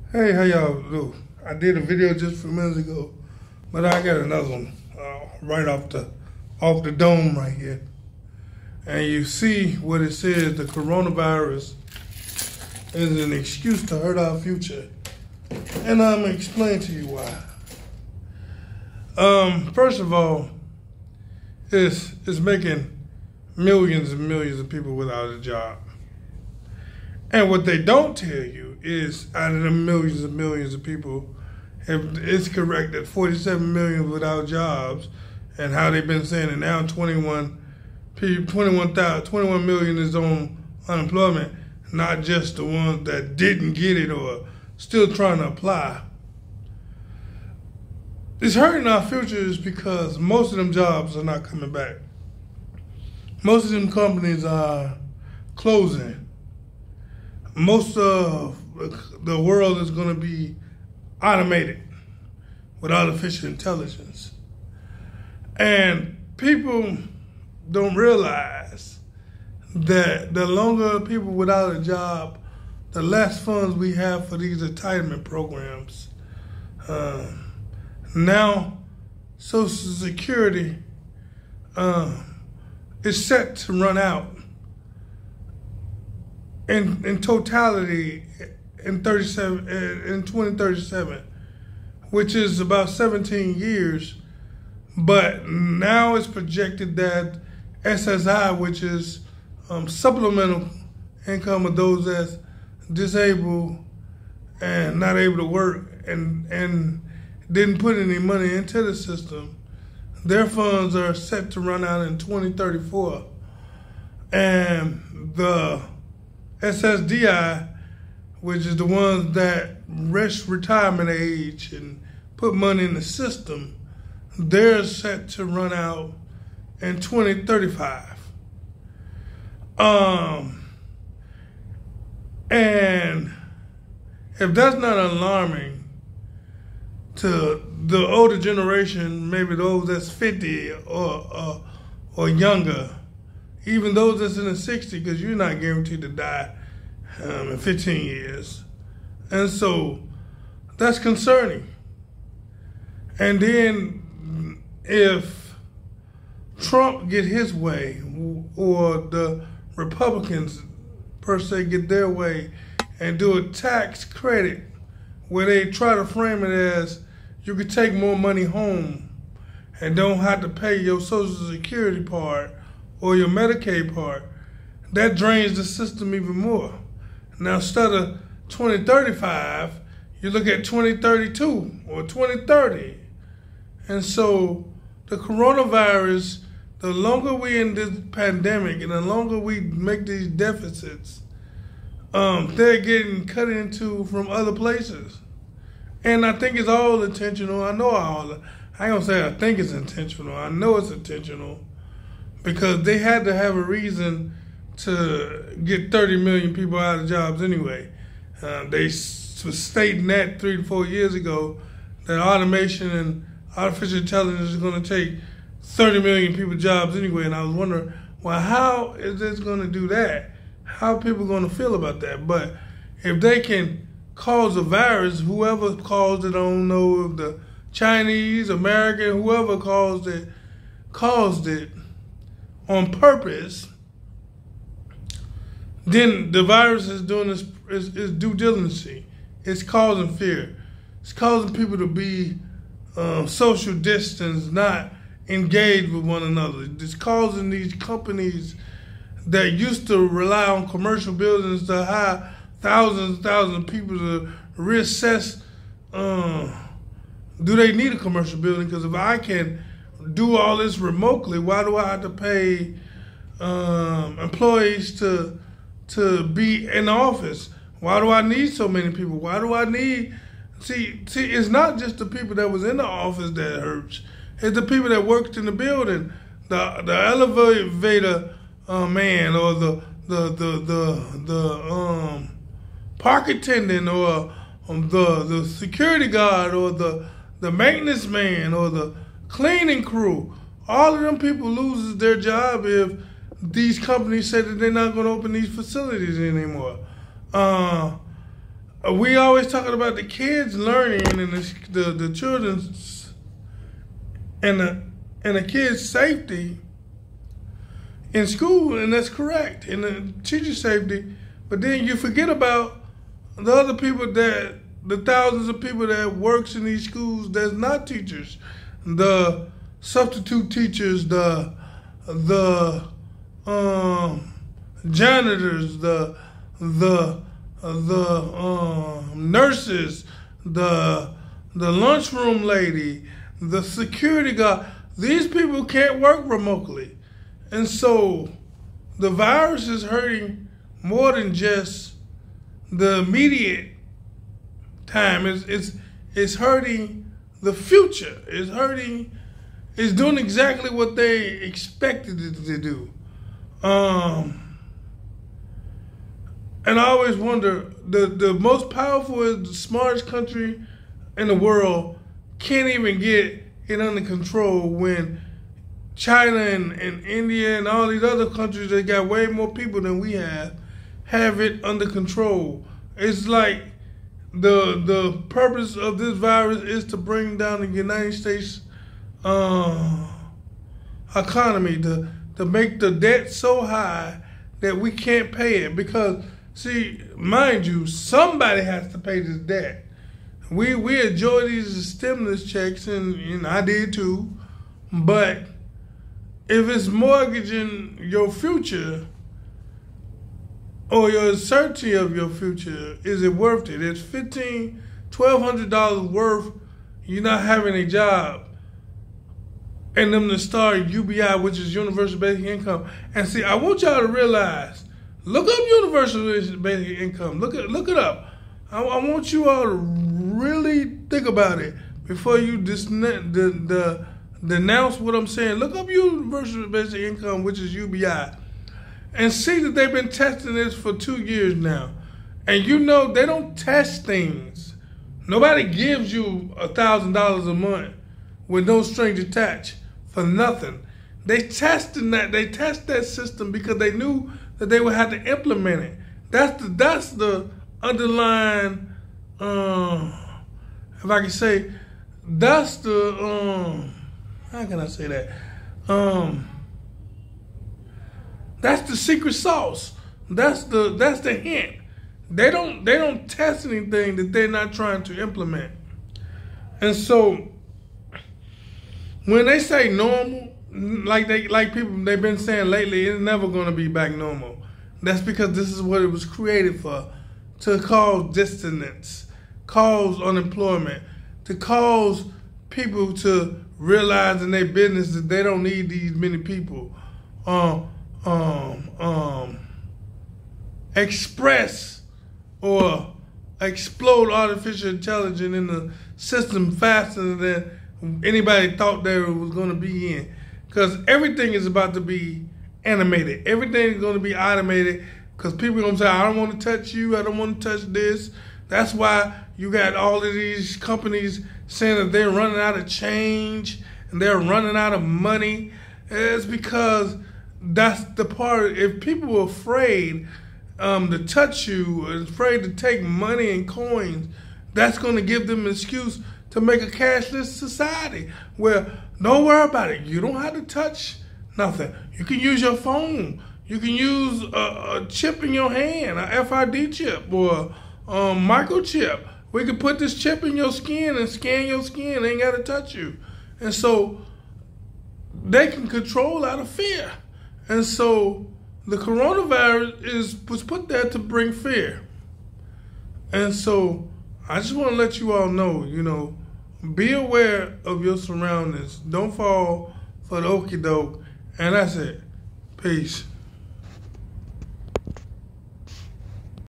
Hey, how y'all do? I did a video just a few minutes ago, but I got another one right off the dome right here. And you see what it says, the coronavirus is an excuse to hurt our future. And I'm going to explain to you why. First of all, it's making millions and millions of people without a job. And what they don't tell you is, out of the millions and millions of people, if it's correct that 47 million without jobs, and how they've been saying it now, 21 million is on unemployment, not just the ones that didn't get it or still trying to apply. It's hurting our futures because most of them jobs are not coming back. Most of them companies are closing. Most of the world is going to be automated with artificial intelligence. And people don't realize that the longer people without a job, the less funds we have for these entitlement programs. Now, Social Security is set to run out in totality in 2037, which is about 17 years. But now it's projected that SSDI, which is supplemental income of those that's disabled and not able to work and didn't put any money into the system, their funds are set to run out in 2034. And the SSDI, which is the ones that reach retirement age and put money in the system, they're set to run out in 2035. And if that's not alarming to the older generation, maybe those that's 50 or younger, even those that's in the 60s, because you're not guaranteed to die in 15 years. And so that's concerning. And then if Trump get his way, or the Republicans per se get their way, and do a tax credit where they try to frame it as you could take more money home and don't have to pay your Social Security part or your Medicaid part, that drains the system even more. Now, instead of 2035, you look at 2032 or 2030. And so the coronavirus, the longer we in this pandemic and the longer we make these deficits, they're getting cut into from other places. And I think it's all intentional. I ain't gonna say I think it's intentional. I know it's intentional, because they had to have a reason to get 30 million people out of jobs anyway. They was stating that 3 to 4 years ago, that automation and artificial intelligence is going to take 30 million people jobs anyway. And I was wondering, well, how is this going to do that? How are people going to feel about that? But if they can cause a virus, whoever caused it, I don't know if the Chinese, American, whoever caused it on purpose, then the virus is doing is due diligence. It's causing fear. It's causing people to be social distance, not engage with one another. It's causing these companies that used to rely on commercial buildings to hire thousands and thousands of people to reassess, do they need a commercial building? Because if I can do all this remotely, why do I have to pay employees to be in the office? Why do I need so many people? Why do I need... See, it's not just the people that was in the office that hurts. It's the people that worked in the building, the elevator man, or the park attendant, or the security guard, or the maintenance man, or the cleaning crew. All of them people loses their job if these companies say that they're not going to open these facilities anymore. we always talking about the kids learning and the children's and the kids' safety in school, and that's correct, and the teacher safety. But then you forget about the other people, that the thousands of people that works in these schools that's not teachers, the substitute teachers, the janitors, the nurses, the lunchroom lady, the security guard. These people can't work remotely, and so the virus is hurting more than just the immediate time. It's hurting the future. It's doing exactly what they expected it to do. And I always wonder, the most powerful, the smartest country in the world can't even get it under control when China and India and all these other countries that got way more people than we have it under control. It's like the purpose of this virus is to bring down the United States economy, to make the debt so high that we can't pay it. Because, see, mind you, somebody has to pay this debt. We enjoy these stimulus checks, and I did too, but if it's mortgaging your future or your certainty of your future, is it worth it? It's $1,200 worth you not having a job and them to start UBI, which is Universal Basic Income. And see, I want y'all to realize, look up Universal Basic Income. Look it up. I want you all to really think about it before you denounce what I'm saying. Look up Universal Basic Income, which is UBI, and see that they've been testing this for 2 years now. And you know they don't test things. Nobody gives you $1,000 a month with no strings attached for nothing. They test that system because they knew that they would have to implement it. That's the underlying, if I can say, that's the how can I say that? That's the secret sauce. That's the hint. They don't test anything that they're not trying to implement. And so when they say normal, like people they've been saying lately, it's never going to be back normal. That's because this is what it was created for, to cause dissonance, cause unemployment, to cause people to realize in their business that they don't need these many people. Express or explode artificial intelligence in the system faster than anybody thought there was going to be in. Because everything is about to be animated. Everything is going to be automated because people are going to say, I don't want to touch you. I don't want to touch this. That's why you got all of these companies saying that they're running out of change and they're running out of money. It's because that's the part. If people are afraid to touch you, afraid to take money and coins, that's going to give them an excuse to make a cashless society where don't worry about it. You don't have to touch nothing. You can use your phone. You can use a chip in your hand, a FID chip or a microchip. We can put this chip in your skin and scan your skin. They ain't got to touch you. And so they can control out of fear. And so the coronavirus was put there to bring fear. And so I just want to let you all know, be aware of your surroundings. Don't fall for the okie doke. And that's it. Peace.